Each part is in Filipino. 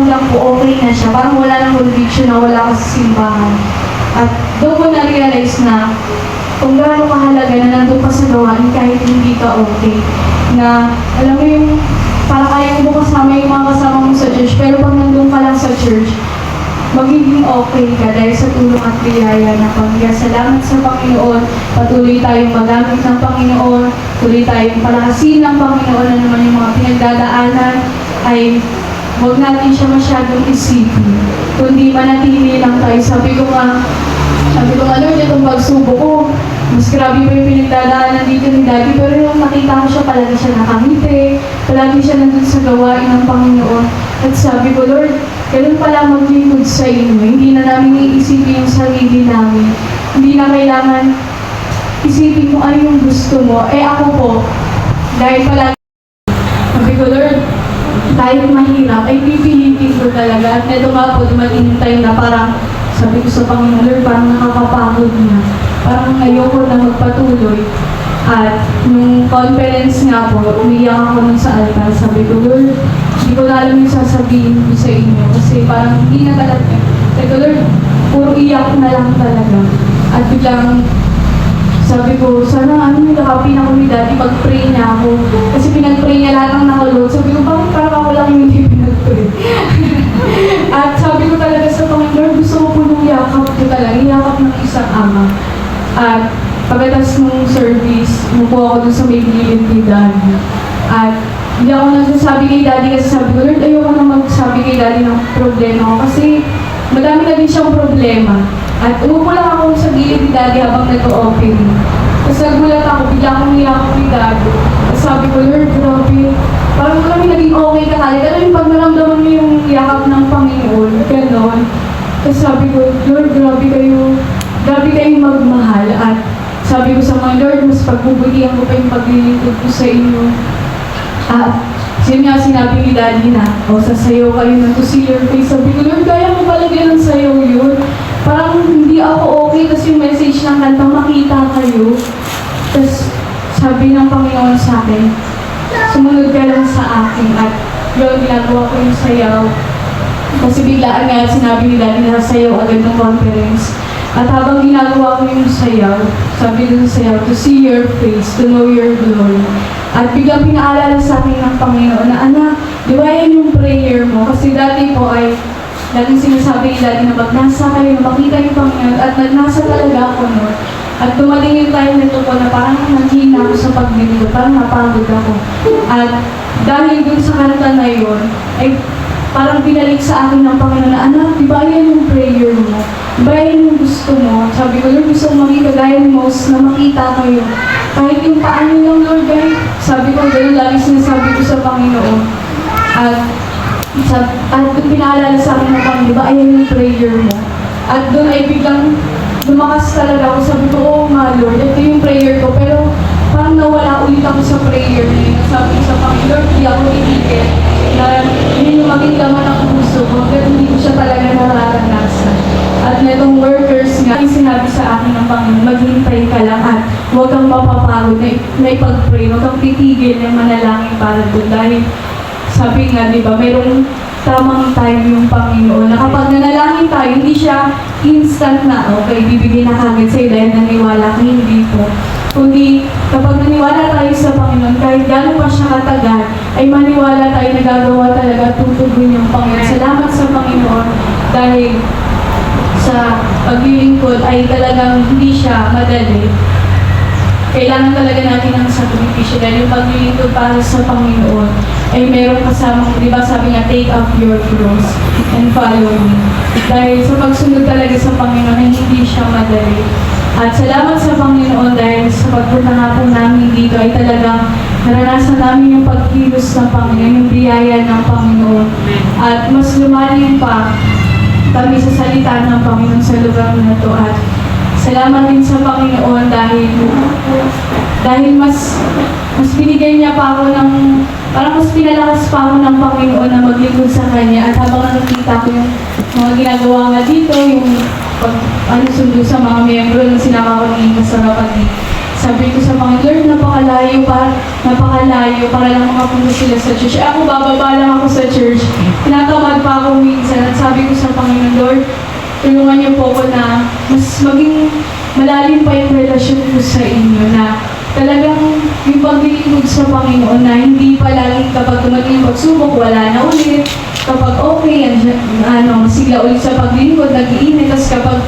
lang po, okay na siya. Parang wala nang conviction na wala ka sa simbahan. At doon ko na-realize na kung gaano kahalaga na nandun ka sa gawain kahit hindi ka okay. Na, alam mo yung, para kaya mo kasama yung mga kasama mo sa church, pero pag nandun ka lang sa church, magiging okay ka dahil sa tulong at biyaya ng Panginoon. Salamat sa Panginoon. Patuloy tayong magamit ng Panginoon. Patuloy tayong palakasin ng Panginoon na naman yung mga pinagdadaanan ay huwag natin siya masyadong isipin. Kundi manatili lang tayo. Sabi ko nga, Lord, itong pagsubok ko, mas grabe pa yung pinagdadaanan dito ni Daddy, pero yung nakita ko siya, palagi siya nakangiti, palagi siya nandun sa gawain ng Panginoon. At sabi ko, Lord, ganun pala maglingkod sa inyo. Hindi na namin iisipin yung sarili namin. Hindi na kailangan isipin mo ano yung gusto mo. Ako po, dahil palagi, sabi ko, Lord, kahit mahirap, ay pipilitin ko talaga. At neto nga po, dumating tayo na parang, sabi ko sa Panginoon, Lord, parang nakakapagod na. Parang ayoko na magpatuloy. At nung conference nga po, umiyak ako nun sa altar. Sabi ko, Lord, hindi ko na alam yung sasabihin ko sa inyo. Kasi parang hindi na talaga. Sabi ko, Lord, puro iyak na lang talaga. At biglang, sabi ko, sana ano yung nakapin ako ni Daddy, pag-pray niya ako. Kasi pinag-pray niya lahat ng nakalot. Sabi ko, bakit parang ako lang yung hindi pinag-pray? At sabi ko talaga sa Panginoon, gusto ko po nung yakap ko talaga, yakap ng isang ama. At pagkatas nung service, umupo ako dun sa may gilid ni Daddy. At hindi ako nagsasabi kay Daddy kasi sabi ko, Lord, ayoko na magsabi kay Daddy ng problema ko kasi madami na din siyang problema. At umupo lang ako sa gilid ni Daddy habang nag-open. Tapos nagulat ako, bigla akong niyakap ni Daddy. Tapos sabi ko, Lord, grabe, parang kami naging okay ka tayo. Pero yung pag naramdaman mo yung yakap ng Panginoon, gano'n. Tapos sabi ko, Lord, grabe kayong magmahal. At sabi ko sa mga, Lord, mas pagbubutihan ko pa yung paglilingkod ko sa inyo. At yun nga sinabi ni Daddy na, sasayaw kayo na to see your face. Sabi ko, Lord, kaya mo pala ng sayaw yun. Parang hindi ako okay kasi yung message ng kanta, makita kayo. Tapos sabi ng Panginoon sa akin, sumunod ka lang sa akin. At yun, ginagawa ko yung sayaw. Kasi biglaan nga sinabi ni Daddy na sayaw agad ng conference. At habang ginagawa ko yung sayaw, sabi dun sa sayaw, to see your face, to know your glory. At biglang pinaalala sa akin ng Panginoon na, anak, di ba yan yung prayer mo? Kasi dati po ay, dating sinasabi ni Daddy na magnasa kayo, na makita yung Panginoon, at nagnasa talaga ako noon. At dumating yung time nito po na parang nanghina ako sa pagbibig, parang napagod ako. At dahil dun sa kanta na yun, ay parang binalik sa akin ng Panginoon na, anak, di ba yan yung prayer mo? Di ba yan yung gusto mo? Sabi ko, Lord, gusto ko maging kagaya ni Moses na makita kayo. Kahit yung paano lang, Lord, sabi ko, gano'n lagi sinasabi ko sa Panginoon. At pinaalala sa akin ng Panginoon, di ba ayan yung prayer mo? At doon ay biglang lumakas talaga ako. Sabi ko, oo nga, Lord, ito yung prayer ko. Pero parang nawala ulit ako sa prayer na yun. Sabi ko sa Panginoon, Lord, hindi ako itigil na hindi maging laman ang puso ko, pero hindi ko siya talaga nararanasan. At netong workers nga, yung sinabi sa akin ng Panginoon, maghintay ka lang at huwag kang mapapagod na ipag-pray, huwag kang titigil ng manalangin para doon. Dahil sabi nga, di ba, mayroong tamang time yung Panginoon na kapag nanalangin tayo, hindi siya instant na, okay, bibigyan na kagad sa'yo dahil naniwala ka, hindi po. Kundi kapag naniwala tayo sa Panginoon, kahit gano'n pa siya katagal, ay maniwala tayo na gagawa talaga at tutugon yung Panginoon. Salamat sa Panginoon dahil sa paglilingkod ay talagang hindi siya madali. Kailangan talaga natin ng sakripisyo dahil yung paglilingkod para sa Panginoon ay meron kasamang, di ba sabi nga, take up your cross and follow me. Dahil sa pagsunod talaga sa Panginoon ay hindi siya madali. At salamat sa Panginoon dahil sa pagpunta nga po namin dito ay talagang naranasan namin yung pagkilos ng Panginoon, yung biyaya ng Panginoon. At mas lumalim pa kami sa salita ng Panginoon sa lugar na ito. At salamat din sa Panginoon dahil mas binigay niya pa ako ng, parang mas pinalakas pa ako ng Panginoon na maglingkod sa Kanya. At habang nakikita ko yung mga ginagawa nga dito, yung sundo sa mga miyembro ng sinama ko ng kasarapan ni Sabi ko sa mga Lord, napakalayo para lang makapunta sila sa church. Ako, bababa lang ako sa church. Tinatamad pa ako minsan. At sabi ko sa Panginoon, Lord, tulungan niyo po ko na mas maging malalim pa yung relasyon ko sa inyo na talagang yung paglilingkod sa Panginoon na hindi palagi kapag dumating yung pagsubok, wala na ulit. Kapag okay, masigla ulit sa paglilingkod, nag-iinit. Tapos kapag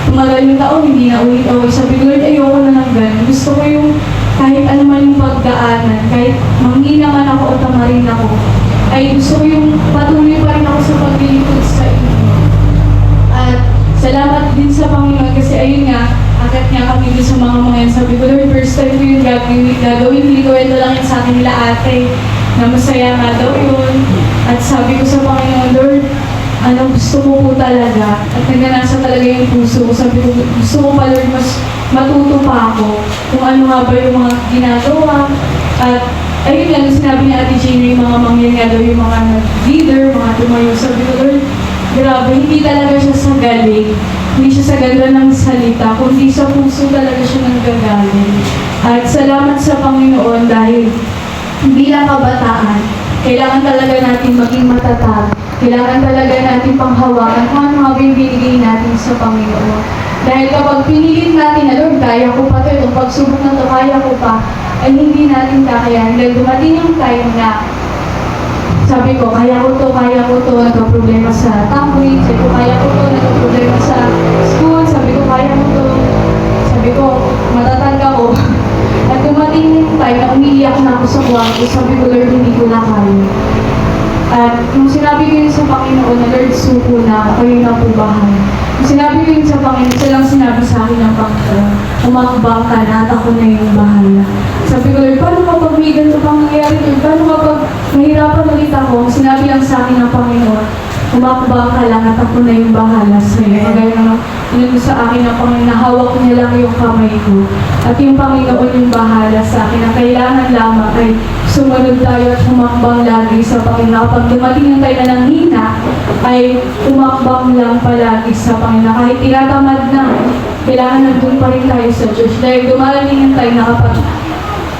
tumagal yung taon, hindi na ulit okay. Sabi ko, Lord, ayoko na ng ganun. Gusto ko yung kahit ano man yung pagdaanan, kahit manghina man ako o tamarin ako, ay gusto ko yung patuloy pa rin ako sa paglilingkod sa inyo. At salamat din sa Panginoon kasi ayun nga, akit niya kami din sa mga yan. Sabi ko, Lord, first time ko yung gagawin. Hindi ko ito lang yun sa akin nila ate, na masaya nga daw yun. At sabi ko sa Panginoon, Lord, gusto mo po talaga. At nagnanasa talaga yung puso ko. Sabi ko, gusto mo pa, Lord, mas matuto pa ako kung ano nga ba yung mga ginagawa. At ayun lang, sinabi ni Ate Jane, yung mga mangyan nga daw, yung mga leader, mga tumayo. Sabi ko, Lord, grabe, hindi talaga siya sa galing. Hindi siya sa ganda ng salita, kundi sa puso talaga siya nanggagaling. At salamat sa Panginoon dahil bilang kabataan, kailangan talaga natin maging matatag. Kailangan talaga natin panghawakan kung ano nga yung binigay natin sa Panginoon. Dahil kapag pinilit natin na, Lord, kaya ko pa ito, itong pagsubok na ito, kaya ko pa, ay hindi natin kakayahan. Dahil dumating yung time na sabi ko, kaya ko to, nagka-problema sa tambourine, sabi ko, kaya ko to, nagka-problema sa school, sabi ko, kaya ko to, sabi ko, matatag ako. At dumating yung time na umiiyak na ako sa kwarto, sabi ko, Lord, hindi ko na kaya. At nung sinabi ko yun sa Panginoon na, Lord, suko na, kayo na po bahay. Nung sinabi ko yun sa Panginoon, siya lang sinabi sa akin ng Panginoon, umakbang ka na at ako na yung bahala. Sabi ko, Lord, paano kapag may ganito pang nangyayari, Lord? Paano kapag mahirapan ulit ako? Sinabi lang sa akin ng Panginoon, umakbang ka lang at ako na yung bahala sa iyo. Kagaya naman, inano sa akin ng Panginoon, nahawak niya lang yung kamay ko. At yung Panginoon yung bahala sa akin. Ang kailangan lamang ay sumunod tayo at humakbang lagi sa Panginoon. Kapag dumating yung tayo na nanghina, ay humakbang lang palagi sa Panginoon. Kahit tinatamad na, kailangan nandun pa rin tayo sa church. Dahil dumarating yung tayo na kapag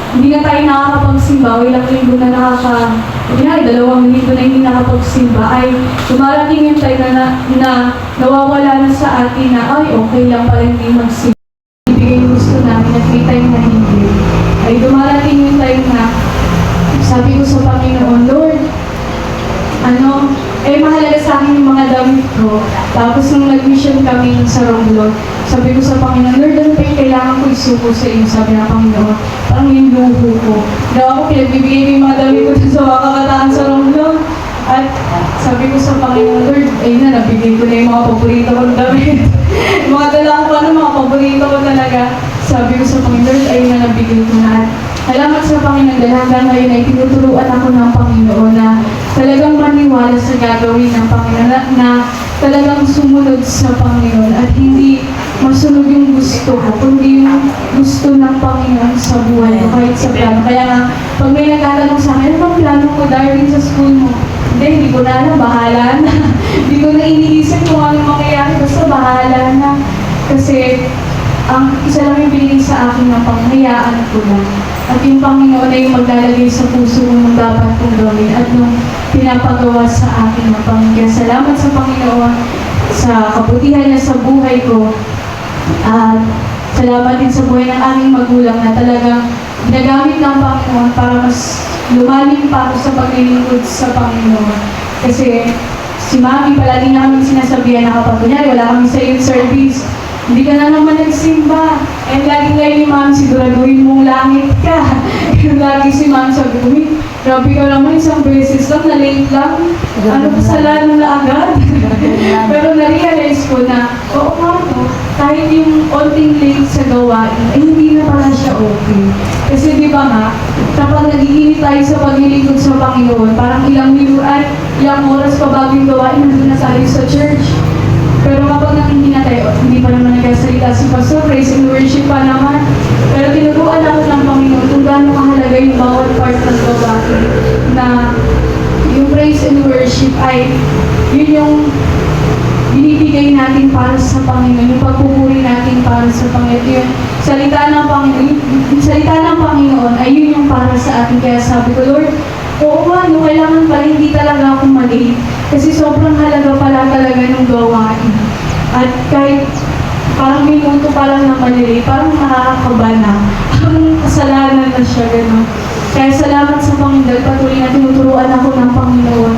hindi na tayo nakakapagsimba, o ilang linggo na dalawang linggo na hindi nakapagsimba, ay dumarating yung time na nawawala na sa atin na, ay, okay lang pala hindi magsimba. Ibigay yung gusto namin at may time na hindi. Ay dumarating yung time na, sabi ko sa Panginoon, Lord, mahalaga sa akin yung mga damit ko. Tapos nung nag-mission kami sa Romblon, sabi ko sa Panginoon, Lord, ano pa yung kailangan ko isuko sa iyo? Sabi ng Panginoon, parang yung luho ko. Daw ako, pinagbibigay ko yung mga damit ko sa mga kabataan sa Romblon. At sabi ko sa Panginoon, Lord, ayun na, nabigay ko na yung mga paborito kong damit. Mga dala ko mga paborito ko talaga. Sabi ko sa Panginoon, Lord, ayun na, nabigay ko na. Salamat sa Panginoon dahil hanggang ngayon ay tinuturuan ako ng Panginoon na talagang maniwala sa gagawin ng Panginoon na talagang sumunod sa Panginoon at hindi masunod yung gusto ko, kundi yung gusto ng Panginoon sa buhay ko kahit sa plano. Kaya nga, pag may nagtatanong sa akin, ano bang plano ko dahil sa school mo? Hindi ko na alam, bahala na. Hindi ko na iniisip kung ano mangyayari, basta bahala na. Kasi ang isa lang yung binigay sa akin ng panghayaan ko lang. At yung Panginoon ay yung maglalagay sa puso mo ng dapat kong gawin at nung pinapagawa sa akin ng Panginoon. Salamat sa Panginoon sa kabutihan niya sa buhay ko. At salamat din sa buhay ng aming magulang na talagang ginagamit ng Panginoon para mas lumalim pa ako sa paglilingkod sa Panginoon. Kasi si Mami palagi na kami sinasabihan na kapag kunyari wala kami sa youth service, hindi ka na naman nagsimba. Eh, lagi ngayon ni Ma'am, siguraduhin mong langit ka. Lagi si Ma'am sabi ko, grabe ka naman, isang beses lang, na-late lang. Ano kasalanan na agad? Pero na-realize ko na, oo nga, no, kahit yung onting late sa gawain, ay hindi na pala siya okay. Kasi di ba nga, kapag nag-iinit tayo sa paglilingkod sa Panginoon, parang ilang oras pa bago yung gawain, nandun na tayo sa church. Pero kapag hindi na tayo, hindi pa naman nagkasalita si Pastor, praise and worship pa naman. Pero tinuruan ako ng Panginoon kung gaano kahalaga yung bawat part ng gawain na yung praise and worship ay yun yung binibigay natin para sa Panginoon, yung pagpupuri natin para sa Panginoon. Yun, salita ng Panginoon ay yun yung para sa atin. Kaya sabi ko, Lord, oo nga, no, kailangan pala hindi talaga ako mali. Kasi sobrang halaga pala talaga ng gawain. At kahit parang minuto pa lang na mali, parang nakakakaba na. Parang kasalanan na siya, gano'n. Kaya salamat sa Panginoon, dahil patuloy na tinuturuan ako ng Panginoon.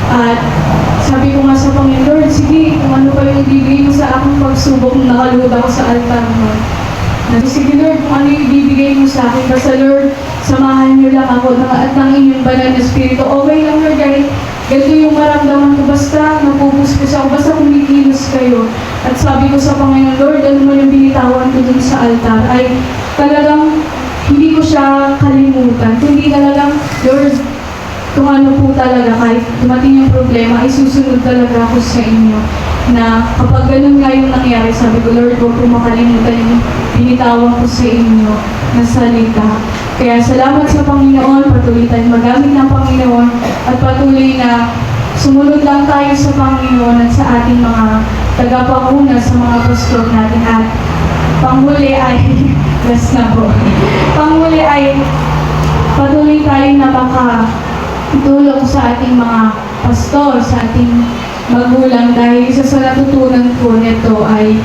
At sabi ko nga sa Panginoon, Lord, sige, kung ano pa yung ibibigay mo sa aking pagsubok nung nakaluhod ako sa altar mo. Sige Lord, kung ano yung ibibigay mo sa akin. Basta Lord, samahan niyo lang ako at ng inyong banal na Espiritu. Okay lang Lord, kahit ganito yung maramdaman ko. Basta napupuspos ako, basta kumikilos kayo. At sabi ko sa Panginoon, Lord, ano mo yung binitawan ko dun sa altar ay talagang hindi ko siya kalimutan. Hindi talagang, Lord, kung ano po talaga, kahit dumating yung problema, ay susunod talaga ako sa inyo. Na kapag ganun nga yung nangyari, sabi ko, Lord, huwag po makalimutan yung binitawan ko sa inyo na salita. Kaya salamat sa Panginoon, patuloy tayong magamit ng Panginoon, at patuloy na sumunod lang tayo sa Panginoon at sa ating mga tagapanguna, sa mga pastor natin. At panghuli ay, last na po, panghuli ay patuloy tayong tulong sa ating mga pastor, sa ating magulang, dahil isa sa natutunan ko nito ay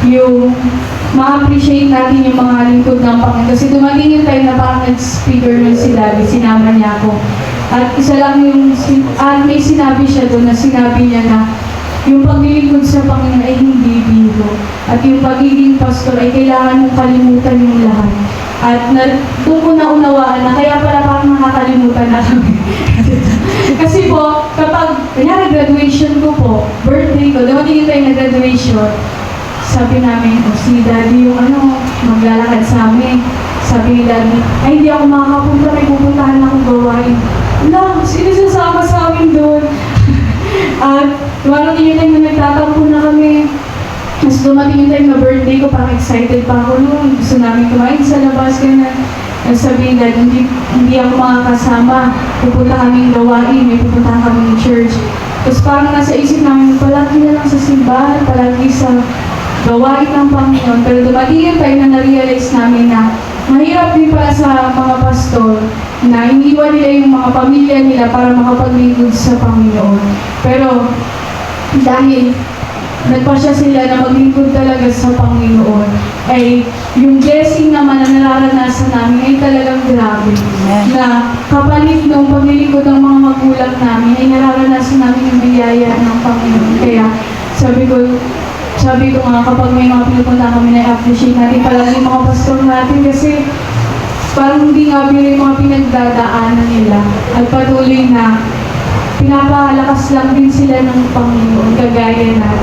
yung ma-appreciate natin yung mga lingkod ng Panginoon. Kasi dumating yung time na parang nag-speaker nun si Daddy, sinama niya ako. At isa lang yung, may sinabi siya doon na sinabi niya na yung paglilingkod sa Panginoon ay hindi biro. At yung pagiging pastor ay kailangan mong kalimutan yung lahat. At doon ko naunawaan na kaya pala parang nakakalimutan na kami. Kasi po, kapag graduation ko po, birthday ko, dumating yung time na graduation, sabi namin, si Daddy yung maglalakad sa amin. Sabi ni Daddy, ay hindi ako makakapunta, may pupuntahan akong gawain. Wala, sino sasama sa amin doon? At dumating yung time na nagtatampo na kami. Mas dumating yung time na birthday ko, parang excited pa ako noon. Gusto namin kumain sa labas, ganyan. Sabihin na, hindi ako makakasama. Pupunta kaming gawain, may pupuntahan kaming church. Tapos parang nasa isip namin, palagi na lang sa simbahan, palagi sa gawain ng Panginoon. Pero dumating yung time na na-realize namin na mahirap din pala sa mga pastor na iniwan nila yung mga pamilya nila para makapaglingkod sa Panginoon. Pero dahil nagpasya sila na maglingkod talaga sa Panginoon, ay yung blessing naman na nararanasan namin ay talagang grabe. Na kapalit ng paglilingkod ng mga magulang namin, ay nararanasan namin yung biyaya ng Panginoon. Kaya sabi ko nga, kapag may mga pinupunta kami, na-appreciate natin palagi yung mga pastor natin kasi parang hindi nga biro yung mga pinagdadaanan nila. At patuloy na pinapalakas lang din sila ng Panginoon, kagaya natin.